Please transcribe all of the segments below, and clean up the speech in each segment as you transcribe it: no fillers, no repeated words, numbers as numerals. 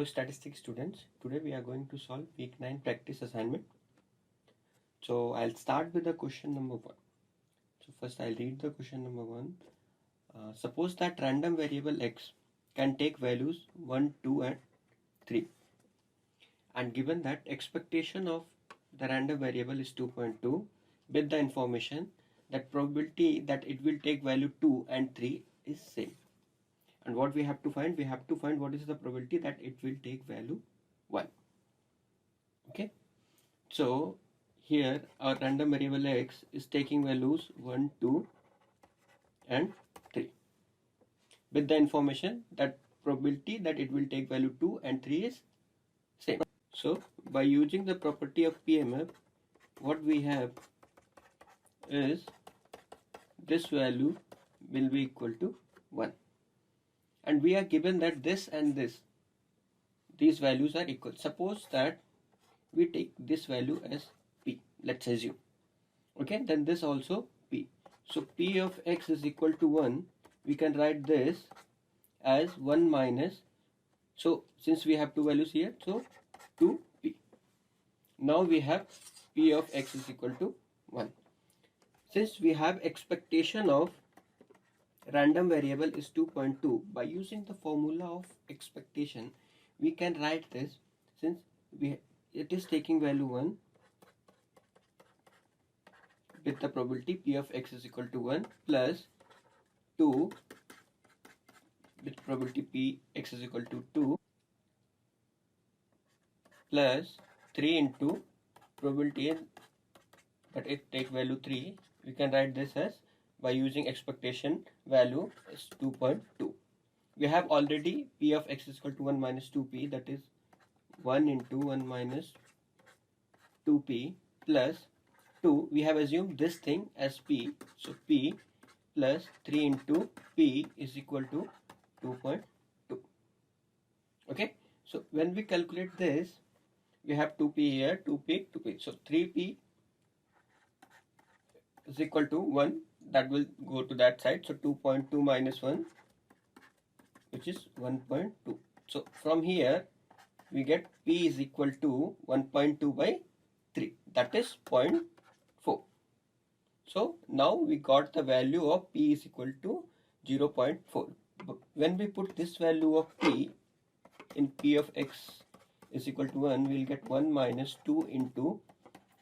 Hello statistics students, today we are going to solve week 9 practice assignment. So I'll start with the question number 1. So first I'll read the question number 1. Suppose that random variable x can take values 1, 2 and 3, and given that expectation of the random variable is 2.2 with the information that probability that it will take value 2 and 3 is same. And what we have to find? We have to find what is the probability that it will take value 1. Okay, so here our random variable x is taking values 1, 2 and 3 with the information that probability that it will take value 2 and 3 is same. So by using the property of PMF, what we have is this value will be equal to 1, and we are given that this and these values are equal. Suppose that we take this value as p, let's assume, okay, then this also p. So p of x is equal to 1. We can write this as 1 minus, so since we have two values here, so 2p. Now we have p of x is equal to 1. Since we have expectation of random variable is 2.2, by using the formula of expectation we can write this, since it is taking value 1 with the probability p of x is equal to 1 plus 2 with probability p x is equal to 2 plus 3 into probability that it take value 3. We can write this as, by using expectation value is 2.2. We have already p of x is equal to 1 minus 2p, that is 1 into 1 minus 2p plus 2. We have assumed this thing as p, so p plus 3 into p is equal to 2.2. okay, so when we calculate this, we have 2p here, 2p, 2p, so 3p is equal to 1, that will go to that side, so 2.2 minus 1, which is 1.2. so from here we get p is equal to 1.2 by 3, that is 0.4. so now we got the value of p is equal to 0.4. When we put this value of p in p of x is equal to 1, we will get 1 minus 2 into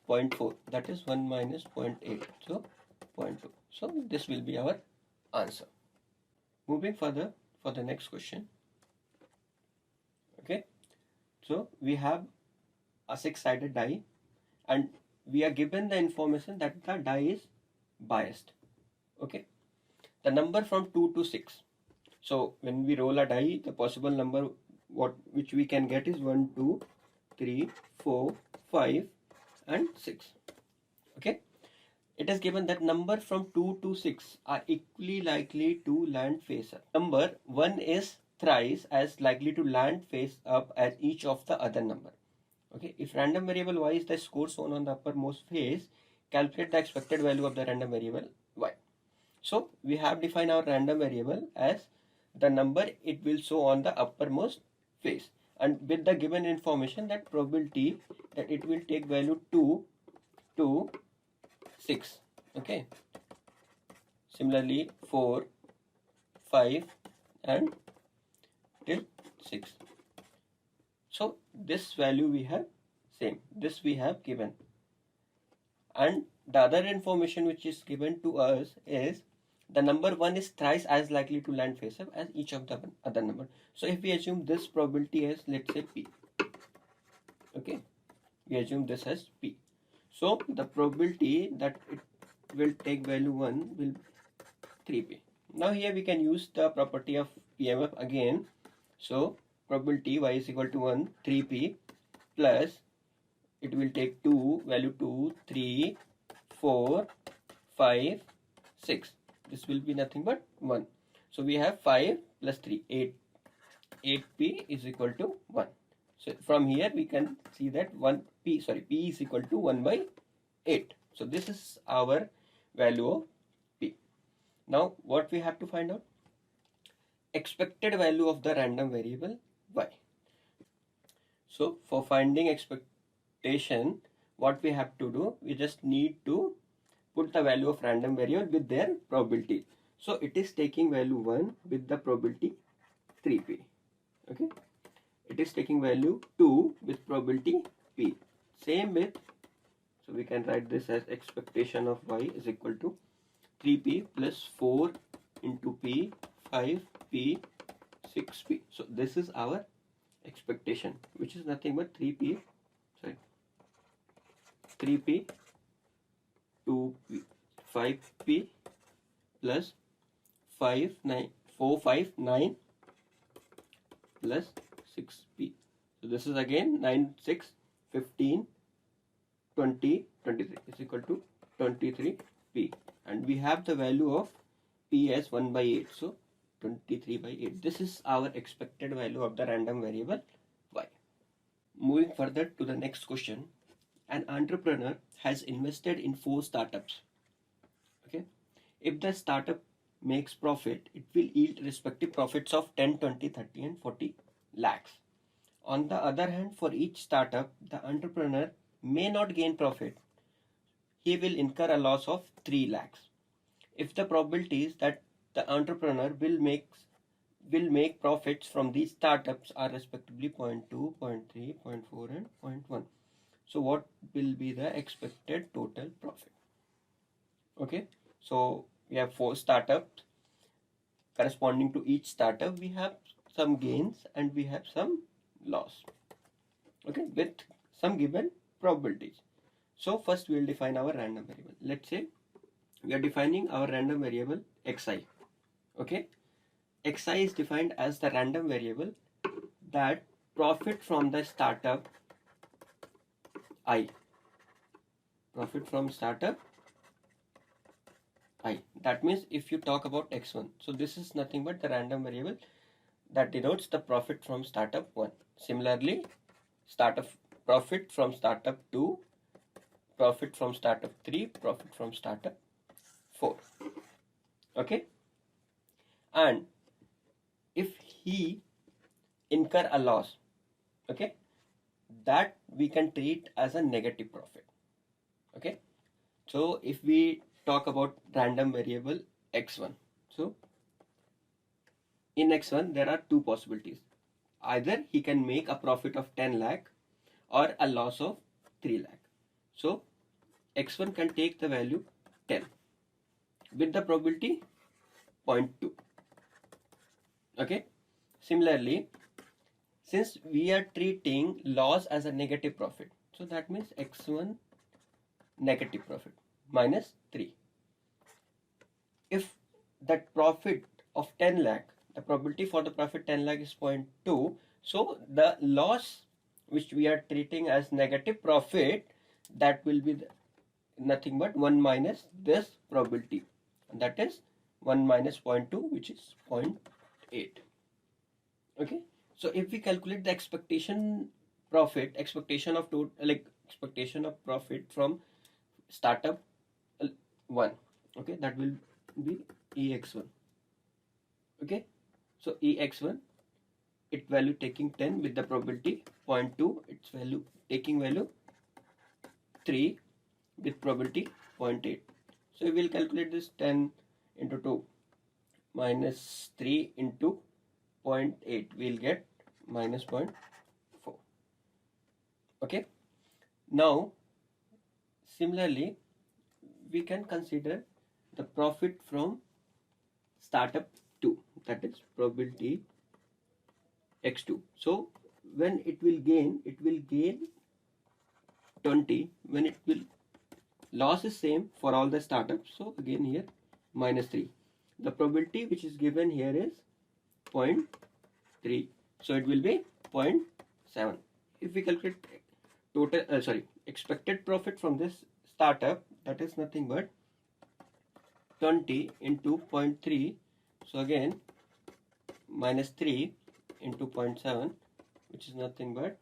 0.4, that is 1 minus 0.8, so 0.2. So this will be our answer. Moving further for the next question. Okay, so we have a 6-sided die and we are given the information that the die is biased. Okay, the number from 2 to 6. So when we roll a die, the possible number which we can get is 1, 2, 3, 4, 5 and 6. Okay, it is given that number from 2 to 6 are equally likely to land face up. Number 1 is thrice as likely to land face up as each of the other number. Okay, if random variable y is the score shown on the uppermost face, calculate the expected value of the random variable y. So we have defined our random variable as the number it will show on the uppermost face, and with the given information that probability that it will take value 2 to 6. Okay, similarly 4, 5 and till 6. so this value we have same, this we have given, and the other information which is given to us is the number 1 is thrice as likely to land face up as each of the other number. So if we assume this probability as, let's say, p, okay, we assume this as p, so the probability that it will take value 1 will 3p. Now here we can use the property of PMF again. So probability y is equal to 1, 3p plus it will take 2, value 2, 3, 4, 5, 6. This will be nothing but 1. So we have 5 plus 3, 8. 8p is equal to 1. So from here we can see that p is equal to 1 by 8. So this is our value of p. Now what we have to find out? Expected value of the random variable y. So for finding expectation, what we have to do, we just need to put the value of random variable with their probability. So it is taking value 1 with the probability 3p. Okay, it is taking value 2 with probability p. Same with, so we can write this as expectation of y is equal to 3p plus 4 into p, 5p, 6p. So this is our expectation, which is nothing but 3p, 2p, 5p plus 5, 9, 4, 5, 9 plus 6p. So this is again 9, 6, 15, 20, 23 is equal to 23p, and we have the value of p as 1 by 8. So 23 by 8. This is our expected value of the random variable y. Moving further to the next question. An entrepreneur has invested in 4 startups. Okay, if the startup makes profit, it will yield respective profits of 10, 20, 30 and 40 lakhs. On the other hand, for each startup, the entrepreneur may not gain profit. He will incur a loss of 3 lakhs. If the probabilities that the entrepreneur will make profits from these startups are respectively 0.2, 0.3, 0.4 and 0.1. So what will be the expected total profit? Okay, so we have 4 startups. Corresponding to each startup, we have some gains and we have some loss. Okay, with some given probabilities. So first we will define our random variable. Let's say we are defining our random variable xi. Okay, xi is defined as the random variable that profit from the startup I. Profit from startup I. That means if you talk about x1, so this is nothing but the random variable that denotes the profit from startup 1. Similarly, startup profit from startup 2, profit from startup 3, profit from startup 4. Okay, and if he incur a loss, okay, that we can treat as a negative profit. Okay, so if we talk about random variable x1, so in x1 there are 2 possibilities. Either he can make a profit of 10 lakh or a loss of 3 lakh. So x1 can take the value 10 with the probability 0.2. Okay, similarly, since we are treating loss as a negative profit, so that means x1 negative profit minus 3. If that profit of 10 lakh, the probability for the profit 10 lakh is 0.2, so the loss which we are treating as negative profit, that will be nothing but 1 minus this probability, and that is 1 minus 0.2, which is 0.8. Okay, so if we calculate the expectation profit, expectation of profit from startup 1, okay, that will be ex1. Okay, so ex1, it value taking 10 with the probability 0.2, its value taking value 3 with probability 0.8. So we will calculate this 10 into 2 minus 3 into 0.8, we will get minus 0.4. Okay, now similarly we can consider the profit from startup 2, that is probability x2. So when it will gain 20, when it will loss is same for all the startups, so again here minus 3. The probability which is given here is 0.3, so it will be 0.7. If we calculate total expected profit from this startup, that is nothing but 20 into 0.3, so again minus 3 into 0.7, which is nothing but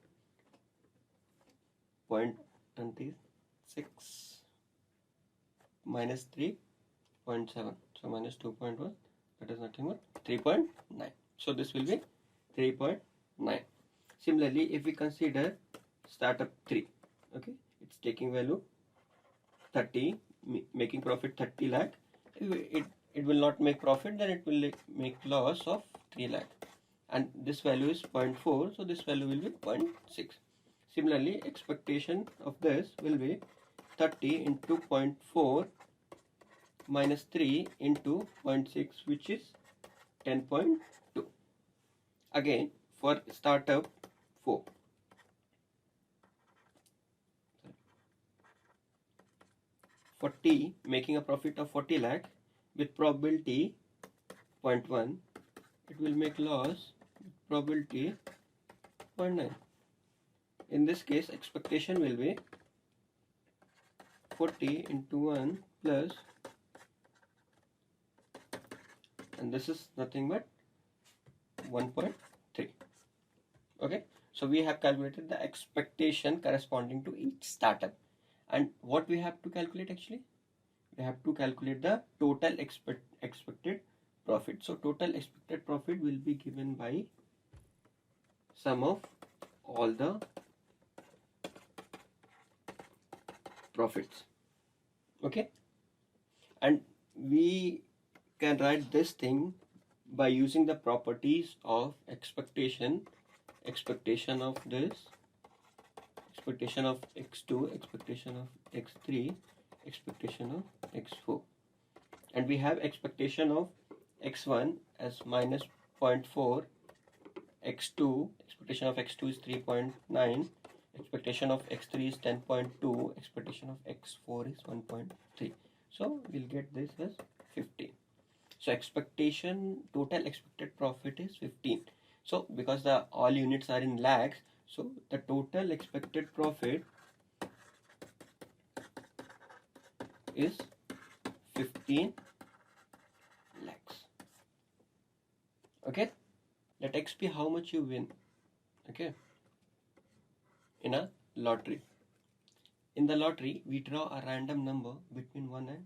0.26 minus 3.7, so minus 2.1, that is nothing but 3.9. So this will be 3.9. Similarly, if we consider startup 3, okay, it's taking value 30, making profit 30 lakh. It will not make profit, then it will make loss of 3 lakh, and this value is 0.4, so this value will be 0.6. Similarly, expectation of this will be 30 into 0.4 minus 3 into 0.6, which is 10.2. Again, for startup 4, 40, making a profit of 40 lakh with probability 0.1, it will make loss with probability 0.9. In this case, expectation will be 40 into 1 plus, and this is nothing but 1.3. Okay, so we have calculated the expectation corresponding to each startup. And what we have to calculate actually? We have to calculate the total expected profit. So total expected profit will be given by sum of all the profits. Okay, and we can write this thing by using the properties of expectation of this, expectation of x2, expectation of x3, expectation of x4, and we have expectation of x1 as minus 0.4, x2, expectation of x2 is 3.9, expectation of x3 is 10.2, expectation of x4 is 1.3. So we'll get this as 15. So expectation, total expected profit is 15. So because the all units are in lakhs, so the total expected profit is 15 lakhs. Okay, let x be how much you win. Okay, in a lottery. In the lottery, we draw a random number between 1 and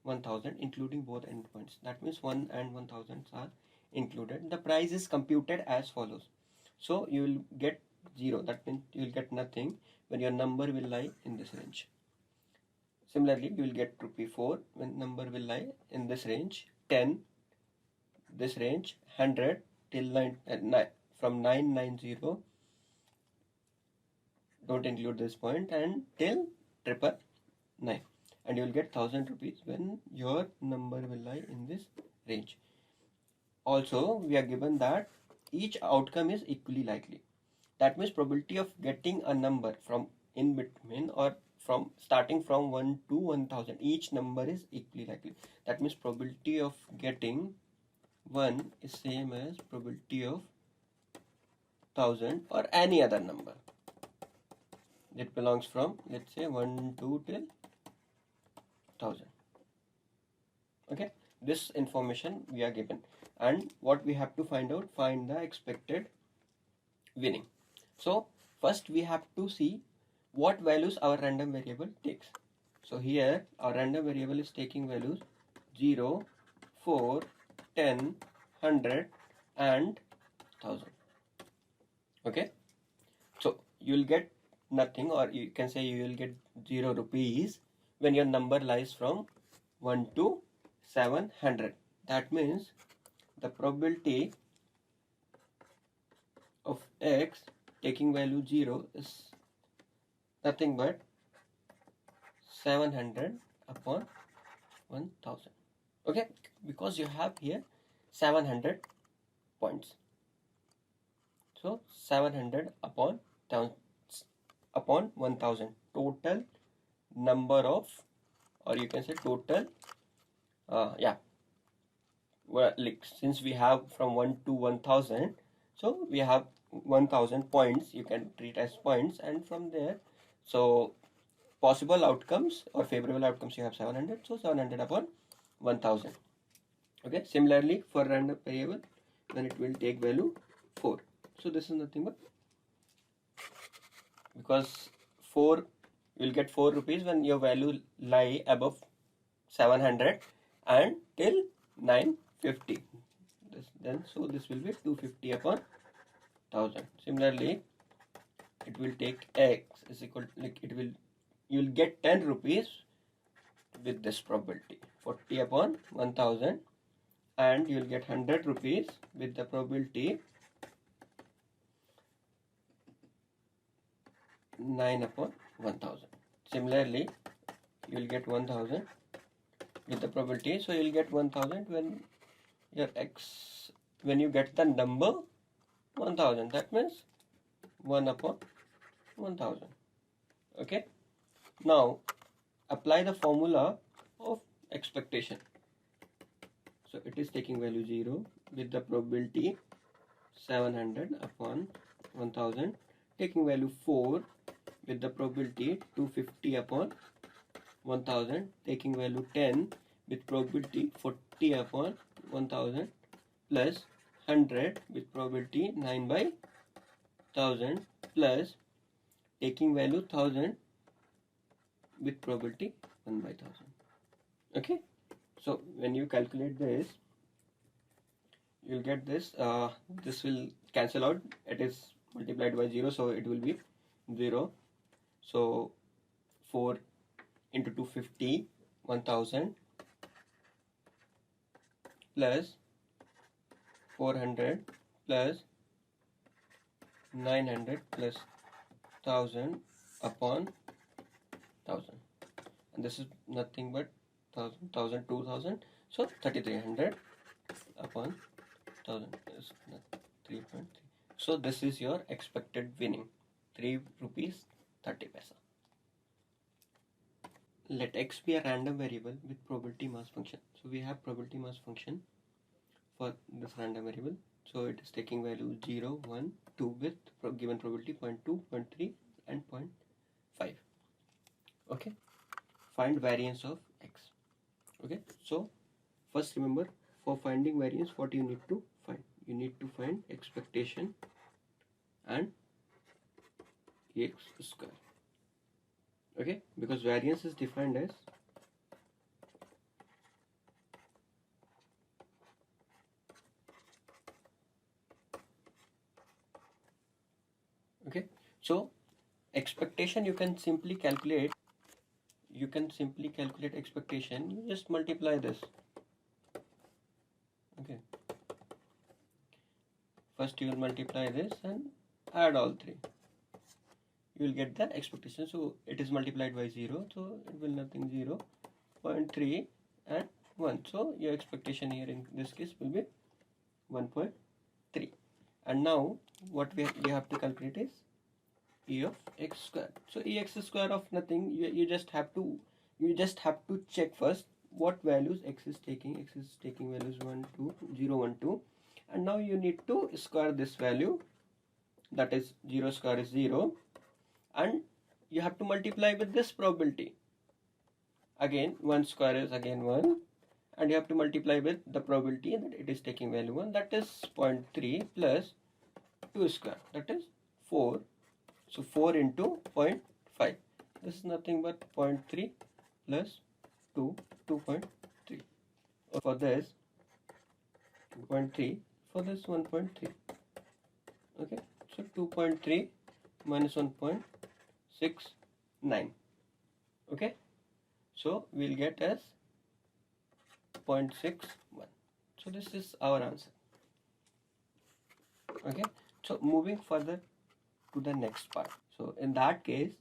1000, including both endpoints. That means 1 and 1000 are included. The price is computed as follows. So you will get 0, that means you will get nothing when your number will lie in this range. Similarly, you will get rupee 4 when number will lie in this range, 10 this range, 100 till 9, from 990, don't include this point, and till 999, and you will get 1000 rupees when your number will lie in this range. Also, we are given that each outcome is equally likely. That means probability of getting a number from in between or from starting from 1 to 1000, each number is equally likely. That means probability of getting 1 is same as probability of 1000 or any other number. It belongs from, let's say, 1, 2 till 1000. Okay, this information we are given, and what we have to find out, find the expected winning. So first we have to see what values our random variable takes. So here our random variable is taking values 0, 4, 10, 100 and 1000. Okay, so you will get nothing, or you can say you will get 0 rupees when your number lies from 1 to 700. That means the probability of x taking value 0 is nothing but 700 upon 1000. Okay, because you have here 700 points. So 700 upon 1000, total number of, or you can say total, well, like, since we have from 1 to 1000, so we have 1000 points, you can treat as points, and from there, so possible outcomes or favorable outcomes you have 700, so 700 upon 1000. Okay, similarly for random variable, then it will take value 4. So this is nothing but, because 4, you will get 4 rupees when your value lie above 700 and till 950. So this will be 250 upon 1000. Similarly, it will take x is equal to, like, you'll get 10 rupees with this probability, 40 upon 1000, and you'll get 100 rupees with the probability 9 upon 1000. Similarly, you'll get 1000 with the probability, so you'll get 1000 when you get the number 1000, that means 1 upon 1000. Okay, now apply the formula of expectation. So it is taking value 0 with the probability 700 upon 1000, taking value 4 with the probability 250 upon 1000, taking value 10 with probability 40 upon 1000, plus 100 with probability 9 by 1000, plus taking value 1000 with probability 1 by 1000. Okay, so when you calculate this, you'll get this. This will cancel out. It is multiplied by 0, so it will be 0. So 4 into 250, 1000, plus 400 plus 900 plus 1000 upon 1000, and this is nothing but 1000, 2000, so 3300 upon 1000 is 3.3. So this is your expected winning, 3 rupees 30 paisa. Let x be a random variable with probability mass function. So we have probability mass function for this random variable. So it is taking value 0, 1, 2 with given probability 0.2, 0.3 and 0.5. Okay, find variance of x. Okay, so first remember, for finding variance, what you need to find? You need to find expectation and x square. Okay, because variance is defined as okay, so expectation you can simply calculate. Expectation, you just multiply this. Okay, first you will multiply this and add all three. You will get the expectation. So it is multiplied by 0, so it will nothing 0, 0.3 and 1. So your expectation here in this case will be 1.3. And now what we have to calculate is e of x square. So ex square of nothing, you just have to check first what values x is taking. X is taking values 1, 2, 0, 1, 2, and now you need to square this value, that is 0 square is 0, and you have to multiply with this probability. Again 1 square is again 1, and you have to multiply with the probability that it is taking value 1, that is 0.3 plus 2 square, that is 4. So 4 into 0.5, this is nothing but 0.3 plus 2, 2.3. For this 2.3, for this 1.3. Okay, so 2.3 minus 1.69. Okay, so we'll get as 0.61. So this is our answer. Okay, so moving further to the next part. So in that case,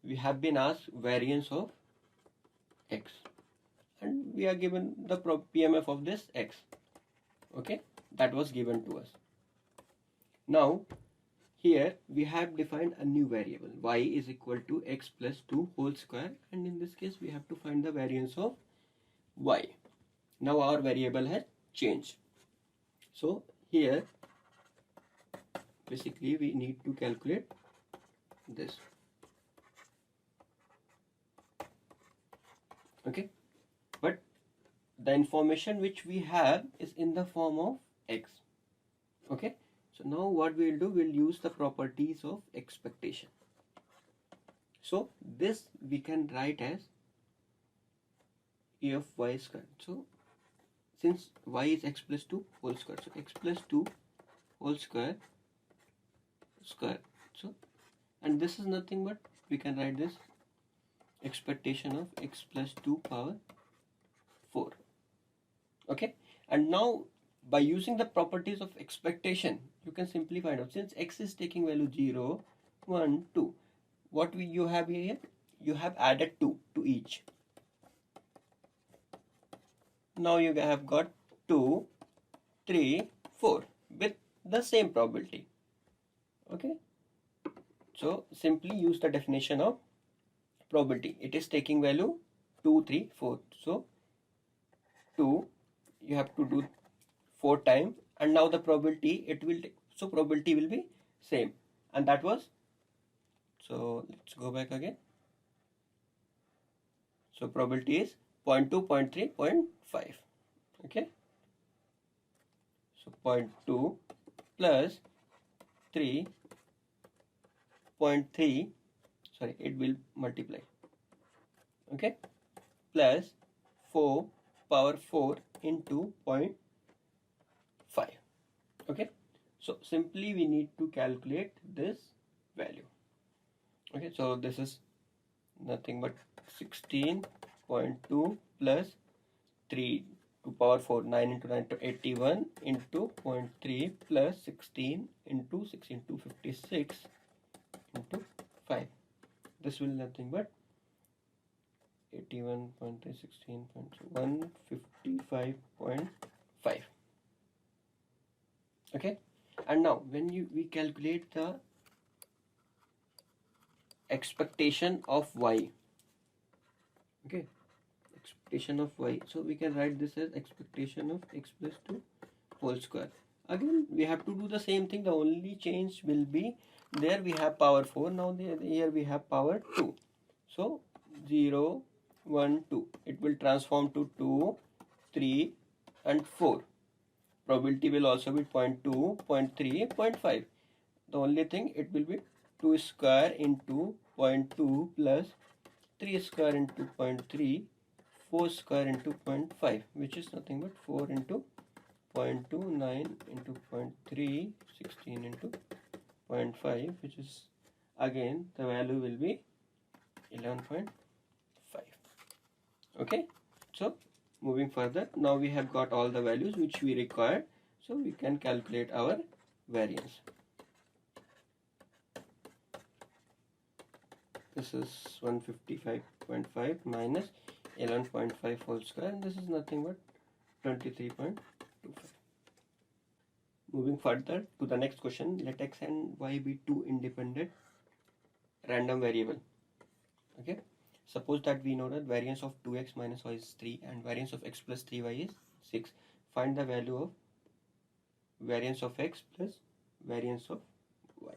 we have been asked variance of x, and we are given the PMF of this x. Okay, that was given to us. Now here we have defined a new variable, y is equal to x plus 2 whole square, and in this case we have to find the variance of y. Now our variable has changed. So here basically we need to calculate this. Okay, but the information which we have is in the form of x. Okay, so now what we'll do, we'll use the properties of expectation. So this we can write as e of y square. So since y is x plus 2 whole square, so x plus 2 whole square square. So, and this is nothing but, we can write this expectation of x plus 2 power 4. Okay, and now by using the properties of expectation, you can simply find out, since x is taking value 0, 1, 2, what you have here, you have added 2 to each. Now you have got 2, 3, 4 with the same probability. Okay, so simply use the definition of probability. It is taking value 2, 3, 4. So 2 you have to do 4 times, and now the probability it will take, so probability will be same, and that was, so let's go back again. So probability is 0.2, 0.3, 0.5. Okay, so 0.2 plus 3.3, sorry, it will multiply. Okay, plus 4 power 4 into 0.5. Okay, so simply we need to calculate this value. Okay, so this is nothing but 16.2 plus 3 to power 4, 9 into 9 to 81 into 0.3 plus 16 into 6 into 56 into 5. This will nothing but 81.3, 155.5. Okay, and now when we calculate the expectation of y. Okay, expectation of y, so we can write this as expectation of x plus 2 whole square. Again we have to do the same thing, the only change will be, there we have power 4, now here we have power 2. So 0, 1, 2, it will transform to 2, 3 and 4. Probability will also be 0.2, 0.3, 0.5. The only thing, it will be 2 square into 0.2 plus 3 square into 0.3, 4 square into 0.5, which is nothing but 4 into 0.2, 9 into 0.3, 16 into 0.5, which is again the value will be 11.5. Okay, so moving further, now we have got all the values which we require, so we can calculate our variance. This is 155.5 minus 11.5 whole square, and this is nothing but 23.25. Moving further to the next question, let x and y be two independent random variable. Okay, suppose that we know that variance of 2x minus y is 3 and variance of x plus 3y is 6. Find the value of variance of x plus variance of y.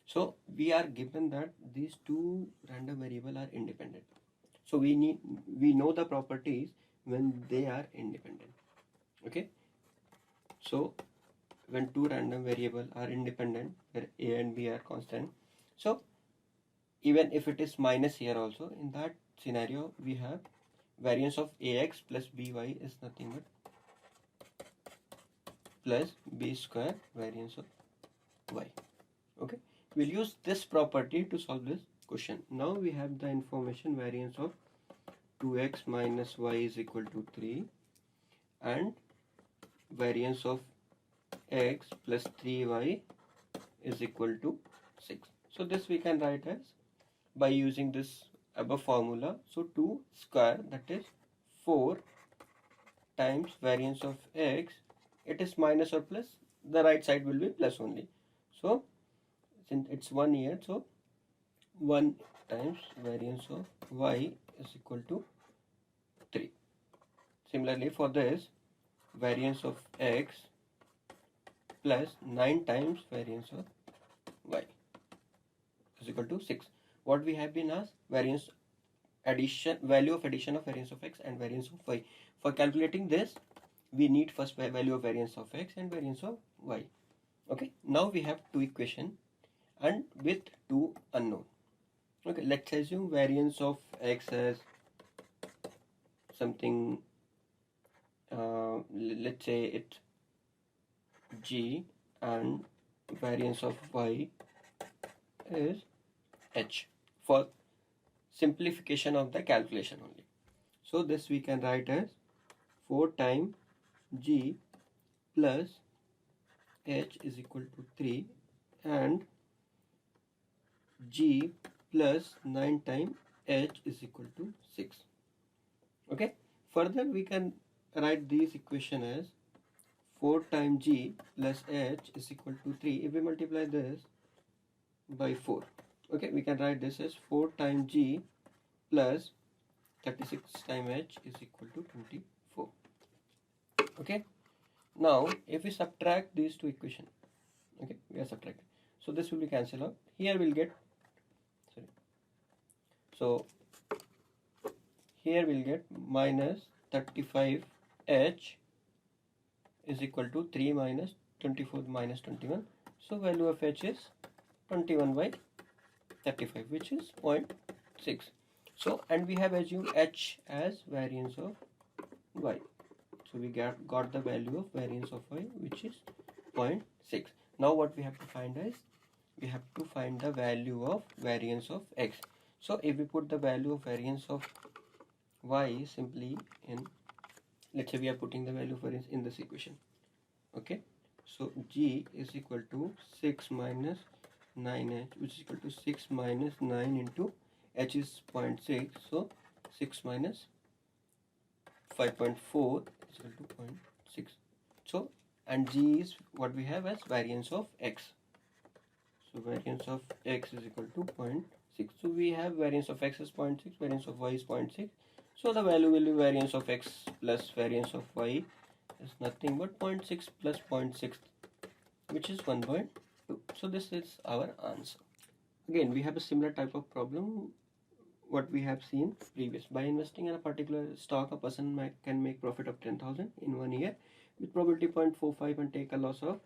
So we are given that these two random variables are independent. So we know the properties when they are independent. Okay, so when two random variables are independent, where a and b are constant, so even if it is minus here also, in that scenario we have variance of ax plus by is nothing but plus b square variance of y. Okay, we'll use this property to solve this question. Now we have the information variance of 2x minus y is equal to 3 and variance of x plus 3y is equal to 6. So this we can write as, by using this above formula, so 2 square, that is 4 times variance of x, it is minus or plus, the right side will be plus only. So since it's 1 here, so 1 times variance of y is equal to 3. Similarly for this, variance of x plus 9 times variance of y is equal to 6. What we have been asked, variance addition, value of addition of variance of x and variance of y. For calculating this, we need first value of variance of x and variance of y. Okay, now we have two equation and with two unknown. Okay, let's assume variance of x as something, let's say it's g, and variance of y is h for simplification of the calculation only. So this we can write as 4 times g plus h is equal to 3 and g plus 9 times h is equal to 6. Okay, further we can write this equation as 4 times g plus h is equal to 3. If we multiply this by 4, okay, we can write this as 4 times g plus 36 times h is equal to 24. Okay, now if we subtract these two equations, okay, we are subtracting, so this will be cancelled out. Here we'll get, sorry, so here we'll get minus 35h is equal to 3 minus 24 minus 21. So value of h is 21 by 35, which is 0.6. So, and we have assumed h as variance of y. So we got the value of variance of y, which is 0.6. Now what we have to find is, we have to find the value of variance of x. So if we put the value of variance of y simply in, let's say we are putting the value of variance in this equation. Okay, so g is equal to 6 minus 9h, which is equal to 6 minus 9 into h is 0.6, so 6 minus 5.4 is equal to 0.6. So, and g is what we have as variance of x. So variance of x is equal to 0.6. So we have variance of x is 0.6, variance of y is 0.6. So the value will be variance of x plus variance of y is nothing but 0.6 plus 0.6, which is 1.2. So this is our answer. Again, we have a similar type of problem what we have seen previous. By investing in a particular stock, a person can make profit of 10,000 in 1 year with probability 0.45 and take a loss of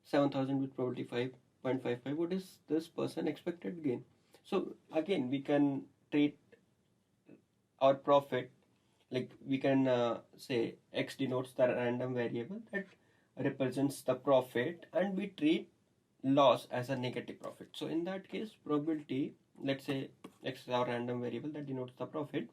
7,000 with probability 5.55. What is this person expected gain? So again, we can treat our profit like we can say x denotes the random variable that represents the profit, and we treat loss as a negative profit. So in that case, probability, let's say x is our random variable that denotes the profit.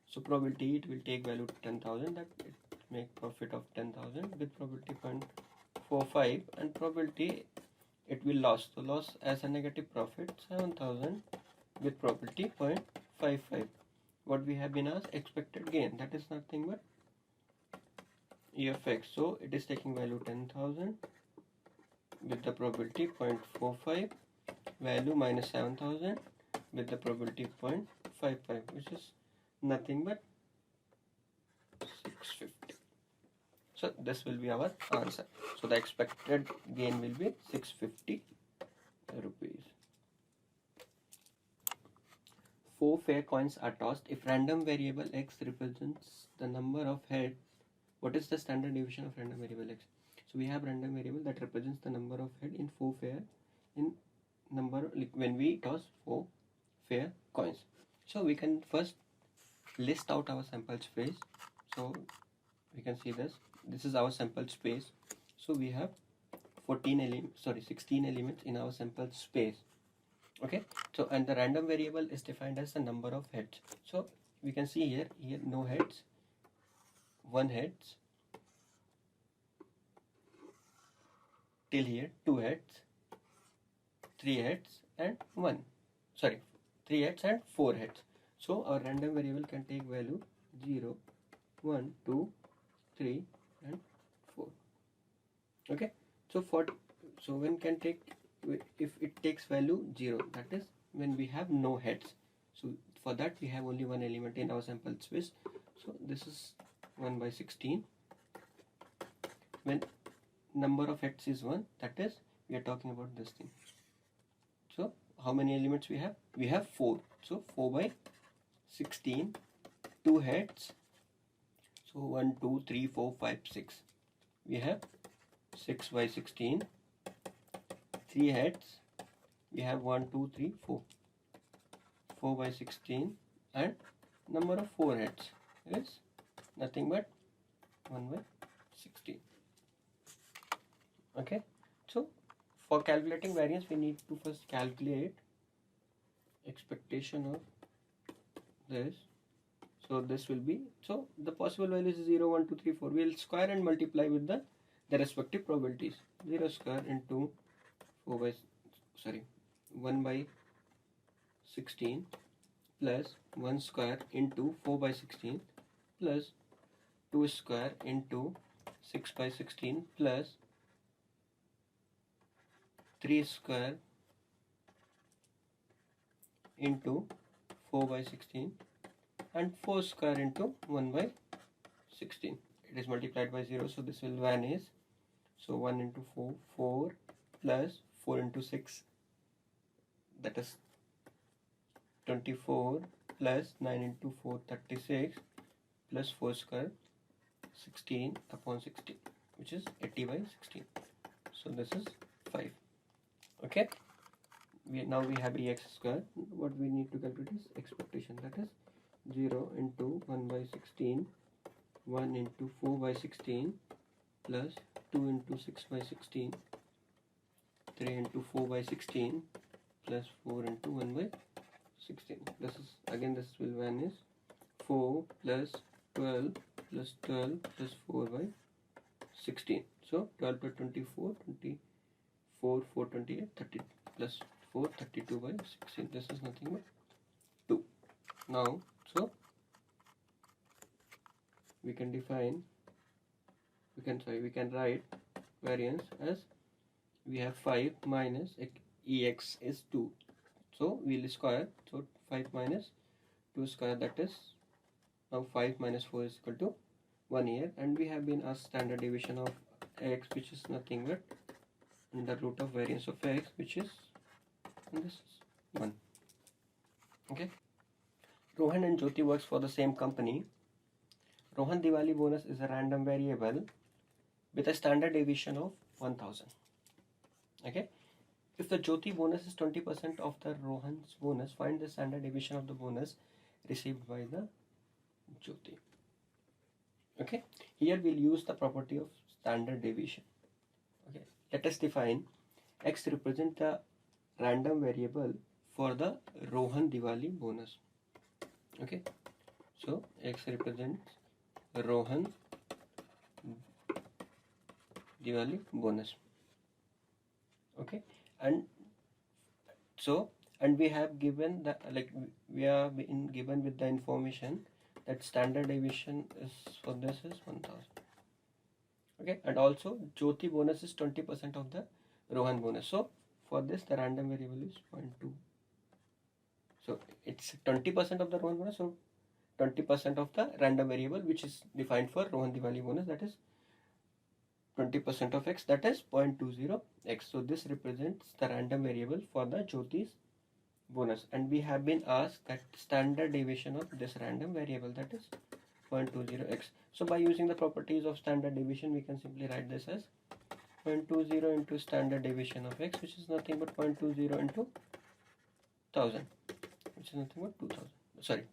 So probability, it will take value 10,000, that it make profit of 10,000 with probability 0.45, and probability it will loss. So loss as a negative profit 7,000 with probability 0.55. What we have been as expected gain, that is nothing but E of x. So it is taking value 10,000 with the probability 0.45, value minus 7,000 with the probability 0.55, which is nothing but 650. So this will be our answer. So the expected gain will be 650 rupees. 4 fair coins are tossed. If random variable x represents the number of heads, what is the standard deviation of random variable x? So we have random variable that represents the number of head in 4 fair, in number, like when we toss 4 fair coins. So we can first list out our sample space. So we can see this. This is our sample space. So we have 16 elements in our sample space. Okay. So and the random variable is defined as the number of heads. So we can see here no heads, 1 heads, till here 2 heads, 3 heads and 3 heads and 4 heads. So our random variable can take value 0, 1, 2, 3 and 4. Okay. So when can take, if it takes value 0, that is when we have no heads. So for that we have only one element in our sample space. So this is 1 by 16. When number of heads is 1, that is we are talking about this thing. So how many elements we have? We have 4. So 4 by 16, 2 heads. So 1, 2, 3, 4, 5, 6. We have 6 by 16, 3 heads. We have 1, 2, 3, 4. 4 by 16, and number of 4 heads is nothing but 1 by 16. Okay. So for calculating variance, we need to first calculate expectation of this. So this will be, so the possible values is 0, 1, 2, 3, 4. We'll square and multiply with the respective probabilities. 0 square into 4 by, sorry, 1 by 16 plus 1 square into 4 by 16 plus 2 square into 6 by 16 plus 3 square into 4 by 16 and 4 square into 1 by 16. It is multiplied by 0, so this will vanish. So 1 into 4, 4 plus 4 into 6, that is 24 plus 9 into 4, 36 plus 4 square 16 upon 16, which is 80 by 16. So this is 5. Okay, now we have ex square. What we need to calculate is expectation, that is 0 into 1 by 16, 1 into 4 by 16 plus 2 into 6 by 16, 3 into 4 by 16 plus 4 into 1 by 16. This is, again this will vanish. 4 plus 12 plus 12 plus 4 by 16. So 12 plus 24, 24, 4, 28, 30 plus 4, 32 by 16. This is nothing but 2. Now, so we can define, we can write variance as, we have 5 minus ex is 2. So we'll square. So 5 minus 2 square, that is, now 5 minus 4 is equal to 1 here, and we have been asked standard deviation of x, which is nothing but under root of variance of x, which is, and this is 1. Okay. Rohan and Jyoti works for the same company. Rohan Diwali bonus is a random variable with a standard deviation of 1000. Okay. If the Jyoti bonus is 20% of the Rohan's bonus, find the standard deviation of the bonus received by the Jyoti. Okay. Here we'll use the property of standard deviation. Okay. Let us define x represent the random variable for the Rohan Diwali bonus. Okay. So x represents Rohan Diwali bonus. Okay. And so, and we have given the, like, we have been given with the information that standard deviation is for this is 1000. Okay. And also Jyoti bonus is 20% of the Rohan bonus. So for this the random variable is 0.2. So it's 20% of the Rohan bonus, so 20% of the random variable which is defined for Rohan Diwali bonus, that is 20% of x, that is 0.20 x. So this represents the random variable for the Jyoti's bonus, and we have been asked that standard deviation of this random variable, that is 0.20 x. So by using the properties of standard deviation, we can simply write this as 0.20 into standard deviation of x, which is nothing but 0.20 into 1000, which is nothing but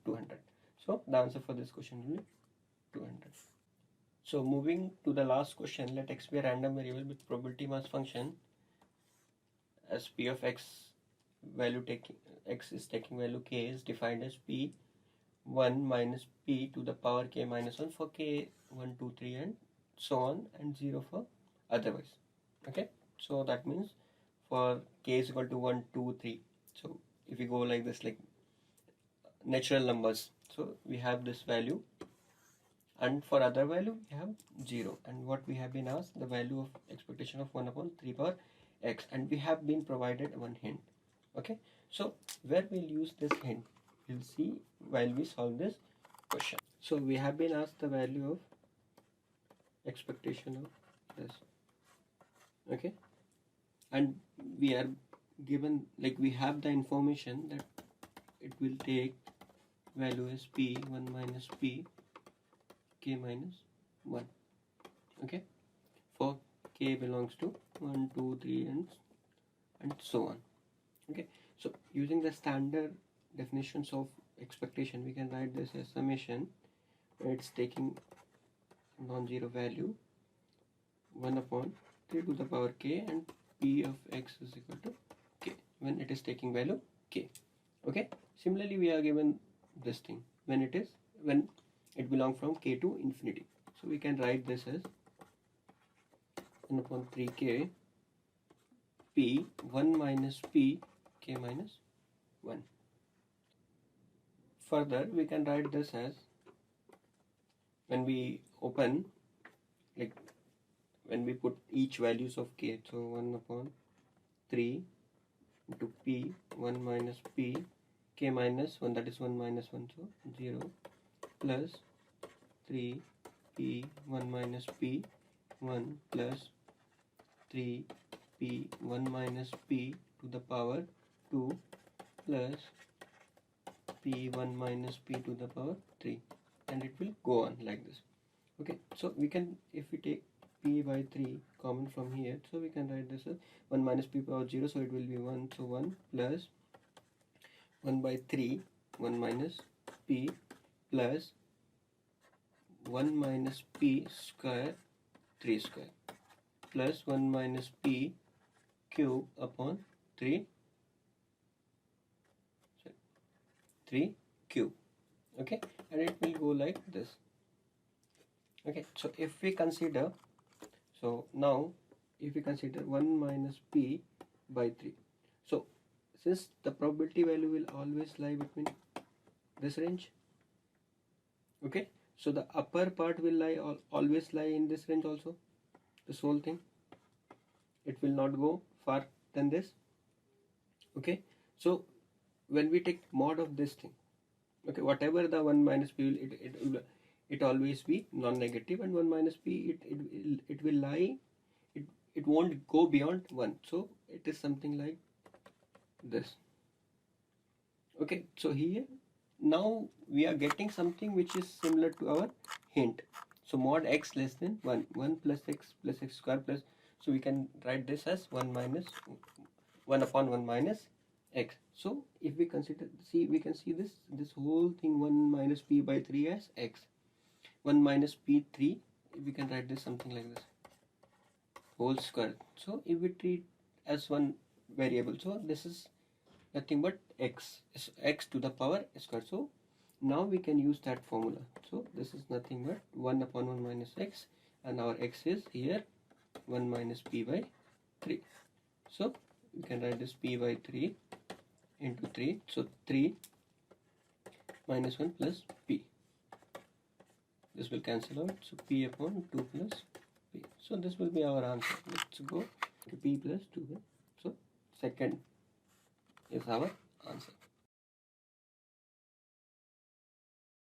200. So the answer for this question will be 200. So moving to the last question, let x be a random variable with probability mass function as p of x value taking, x is taking value k, is defined as p1 minus p to the power k minus 1 for k 1, 2, 3 and so on, and 0 for otherwise. Okay, so that means for k is equal to 1, 2, 3. So if we go like this, like natural numbers, so we have this value, and for other value we have 0, and what we have been asked, the value of expectation of 1 upon 3 power x, and we have been provided one hint. Okay, so where we'll use this hint, we'll see while we solve this question. So we have been asked the value of expectation of this. Okay, and we are given, like, we have the information that it will take value as p1 minus p k minus 1. Okay, for k belongs to 1, 2, 3 and so on. Okay, so using the standard definitions of expectation, we can write this as summation where it's taking non-zero value 1 upon 3 to the power k, and p of x is equal to k when it is taking value k. Okay, similarly we are given this thing when it belongs from k to infinity. So we can write this as 1 upon 3k p 1 minus p k minus 1. Further, we can write this as, when we open, like when we put each values of k, so 1 upon 3 into p 1 minus p k minus 1, that is 1 minus 1, so 0, plus 3 p 1 minus p 1 plus 3 p 1 minus p to the power 2 plus p 1 minus p to the power 3, and it will go on like this. Okay, so we can, if we take p by 3 common from here, so we can write this as 1 minus p power 0, so it will be 1, so 1 plus 1 by 3 1 minus p plus 1 minus p square 3 square plus 1 minus p cube upon 3 cube. Okay, and it will go like this. Okay, so if we consider, so now if we consider 1 minus p by 3, so since the probability value will always lie between this range, okay, so the upper part will lie always lie in this range also, this whole thing, it will not go far than this. Okay, so when we take mod of this thing, okay, whatever the 1 minus p will, it always be non-negative, and 1 minus p it will lie, it won't go beyond 1, so it is something like this. Okay, so here now we are getting something which is similar to our hint. So mod x less than 1, 1 plus x square plus, so we can write this as 1 minus 1 upon 1 minus x. So if we consider, see, we can see this whole thing 1 minus p by 3 as x, 1 minus p3, we can write this something like this, whole square. So if we treat as one variable, so this is nothing but x, is x to the power square. So now we can use that formula. So this is nothing but 1 upon 1 minus x, and our x is here 1 minus p by 3. So we can write this p by 3 into 3, so 3 minus 1 plus p, this will cancel out, so p upon 2 plus p. So this will be our answer. Let's go to p plus 2. So second is our answer.